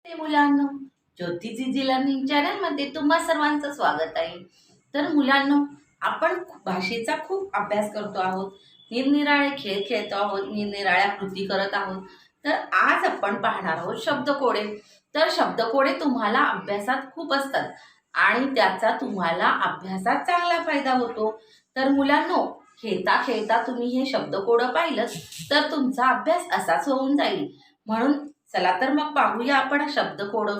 मुलांनो, ज्योतिषी जी learning channel मध्ये तुम्हा सर्वांचं स्वागत आहे। तर मुलांनो, आपण भाषेचा खूप अभ्यास करतो आहोत, निरनिराळे खेळ खेळतो आहोत, निरनिराळ्या कृती करत आहोत। तर आज आपण पाहणार आहोत शब्दकोडे। तर शब्दकोडे तुम्हाला अभ्यासात खूप असतात आणि त्याचा तुम्हाला अभ्यासात चांगला फायदा होतो। तर मुलांनो, खेळता खेळता तुम्ही हे शब्दकोडे पाहिलं तर तुमचा अभ्यास असाच होऊन जाईल। म्हणून चला तर मग पाहूया आपण शब्दकोड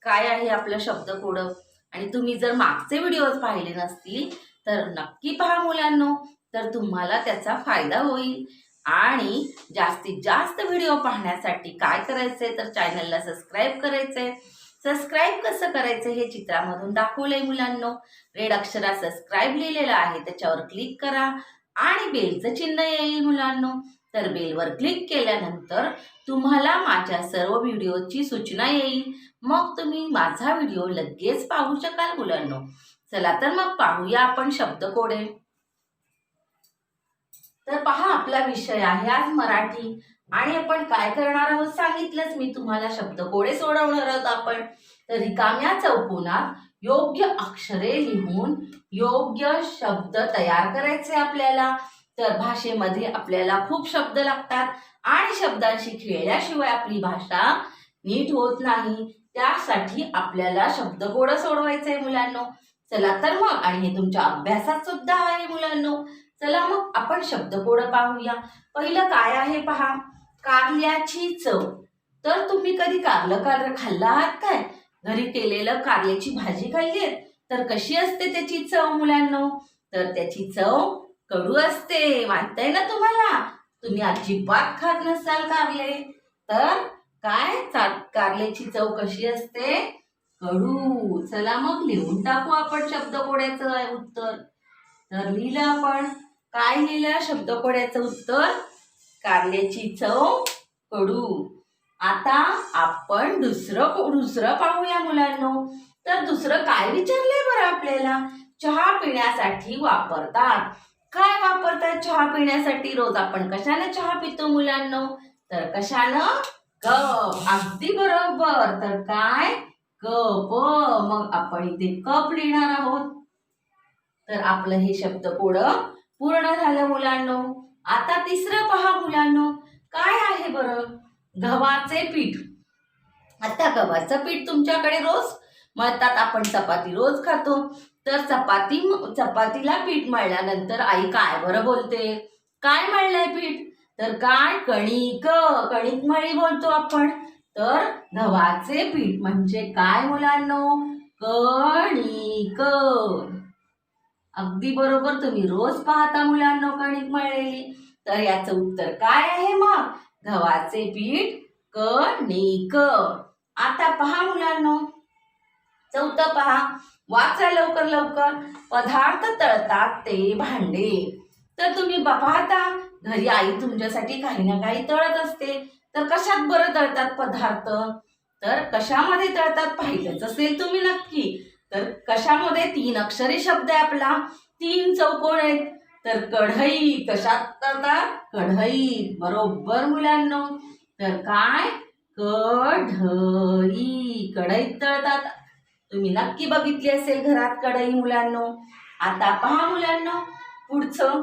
काय आहे आपलं शब्दकोड। आणि तुम्ही जर मागचे व्हिडिओज पाहिले नसतील तर नक्की पहा मुलांनो, तर तुम्हाला त्याचा फायदा होईल। आणि जास्तीत जास्त व्हिडिओ पाहण्यासाठी काय करायचंय तर चॅनलला सबस्क्राईब करायचंय। सबस्क्राईब कसं करायचं हे चित्रामधून दाखवलंय मुलांनो। रेड अक्षरात सबस्क्राईब लिहिलेलं आहे त्याच्यावर क्लिक करा आणि बेलचं चिन्ह येईल मुलांनो। तर बेलवर क्लिक केल्यानंतर तुम्हाला माझ्या सर्व व्हिडिओची सूचना येईल, मग तुम्ही माझा व्हिडिओ लगेच पाहू शकाल मुलांनो। चला तर मग पाहूया आपण शब्दकोडे। तर पहा, आपला विषय आहे आज मराठी आणि आपण काय करणार आहोत सांगितलंच मी तुम्हाला, शब्दकोडे सोडवणार आहोत आपण। तर रिकाम्या चौकोनात योग्य अक्षरे लिहून योग्य शब्द तयार करायचे आपल्याला। तर भाषेमध्ये आपल्याला खूप शब्द लागतात आणि शब्दांशी खेळल्याशिवाय आपली भाषा नीट होत नाही। त्यासाठी आपल्याला शब्दकोड सोडवायचे मुलांनो। चला तर मग, आणि हे तुमच्या अभ्यासात सुद्धा आहे मुलांनो। चला मग आपण शब्दकोड पाहूया। पहिलं काय आहे पहा, कारल्याची चव। तर तुम्ही कधी कारलं खाल्लं आहात काय? घरी केलेलं कारल्याची भाजी खाल्ली तर कशी असते त्याची चव मुलांनो? तर त्याची चव कडू असते, माहित आहे ना तुम्हाला? तुम्ही अजिबात खात नसाल कारले, तर काय कारल्याची चव कशी असते? कडू। चला मग लिहून टाकू आपण शब्दकोड्याचं उत्तर। तर लिहिलं आपण, काय लिहिलं शब्दकोड्याचं उत्तर? कारल्याची चव कडू। आता आपण दुसरं पाहूया मुलांनो। तर दुसरं काय विचारलंय बरं आपल्याला? चहा पिण्यासाठी वापरतात। काय वापरतात चहा पिण्यासाठी? रोज आपण कशाने चहा पितो मुलांनो? तर कशानं? कप। अगदी बरोबर। तर काय? कप। मग आपण इथे कप लिहिणार आहोत। तर आपलं हे शब्दकोड पूर्ण झालं मुलांनो। आता तिसरं पहा मुलांनो, काय आहे बरं? गव्हाचे पीठ। आता गव्हाचं पीठ तुमच्याकडे रोज मळतात, आपण चपाती रोज खातो। तर चपातीला पीठ मळल्यानंतर आई काय बरं बोलते? काय मळलंय पीठ? तर काय? कणिक। कणिक मळी बोलतो आपण। तर गव्हाचे पीठ म्हणजे काय मुलांनो? कणिक। अगदी बरोबर, तुम्ही रोज पाहता मुलांनो कणिक मळलेली। तर याचं उत्तर काय आहे मग? गव्हाचे पीठ, कणिक। आता पहा मुलांनो, चौथं पहा, वाचा लवकर लवकर। पदार्थ तळतात ते भांडे। तर तुम्ही पाहता घरी आई तुमच्यासाठी काही ना काही तळत असते। तर कशात बरं तळतात पदार्थ? तर कशामध्ये तळतात पाहिलंच असेल तुम्ही नक्की। तर कशामध्ये? 3 अक्षरी शब्द आहे आपला, 3 चौकोन आहेत। तर कढई। कशात तळतात? कढई। बरोबर मुलांनो। तर काय? कढई। कढईत तळतात। तुम्ही नक्की बघितली असेल घरात कढई मुलांनो। आता पहा मुलांनो पुढचं,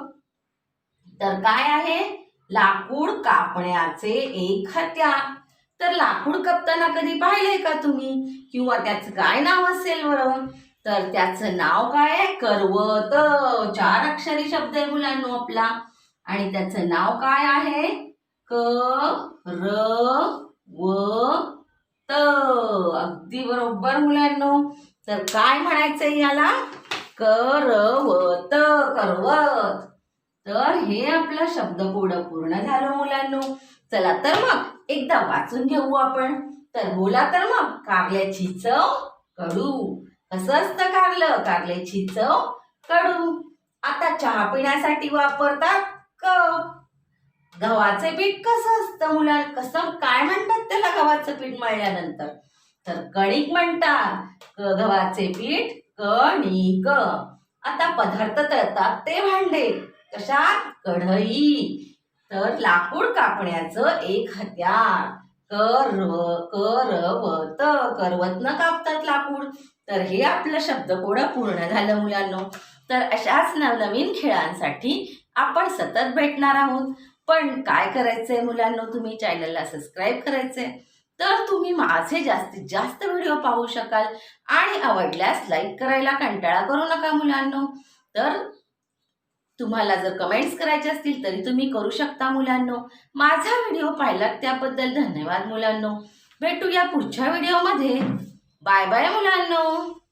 तर काय आहे? लाकूड कापण्याचे एक हत्यार। तर लाकूड कापताना कधी पाहिलंय का तुम्ही? किंवा त्याचं काय नाव असेल बरं? तर त्याचं नाव काय आहे? करवत। 4 अक्षरी शब्द आहे मुलांनो आपला, आणि त्याचं नाव काय आहे? करवत। अगदी बरोबर मुलांनो। तर काय म्हणायचंय याला? करवत। करवत। तर हे आपलं शब्दकोड पूर्ण झालं मुलांनो। चला तर मग एकदा वाचून घेऊ आपण। तर बोला तर मग, कारल्याची चव कडू। कसं असतं कारलं? कारल्याची चव कडू। आता चहा पिण्यासाठी वापरतात कप। गव्हाचे पीठ कसं असतं मुलांना? कसं काय म्हणतात त्याला गव्हाचं पीठ मळल्यानंतर? तर कणिक म्हणतात। गव्हाचे पीठ कणिक। आता पदार्थ तळतात ते भांडे कशात? कढई। तर लाकूड कापण्याचं एक हत्यार। करवत, करवतनं कापतात लाकूड. तर हे आपलं शब्दकोडं पूर्ण झालं मुलांनो. तर अशाच नवनवीन खेळांसाठी आपण सतत भेटणार आहोत. पण काय करायचंय मुलांनो, तुम्ही चॅनलला सबस्क्राईब करायचंय. तर तुम्ही माझे जास्तीत जास्त व्हिडिओ पाहू शकाल आणि आवडल्यास लाईक करायला कंटाळा करू नका मुलांनो. तर तुम्हाला जर कमेंट्स करायचे असतील तरी तुम्ही करू शकता मुलांनो. माझा व्हिडिओ पाहिलात त्याबद्दल धन्यवाद मुलांनो. भेटूया पुढच्या व्हिडिओमध्ये. बाय बाय मुलांनो.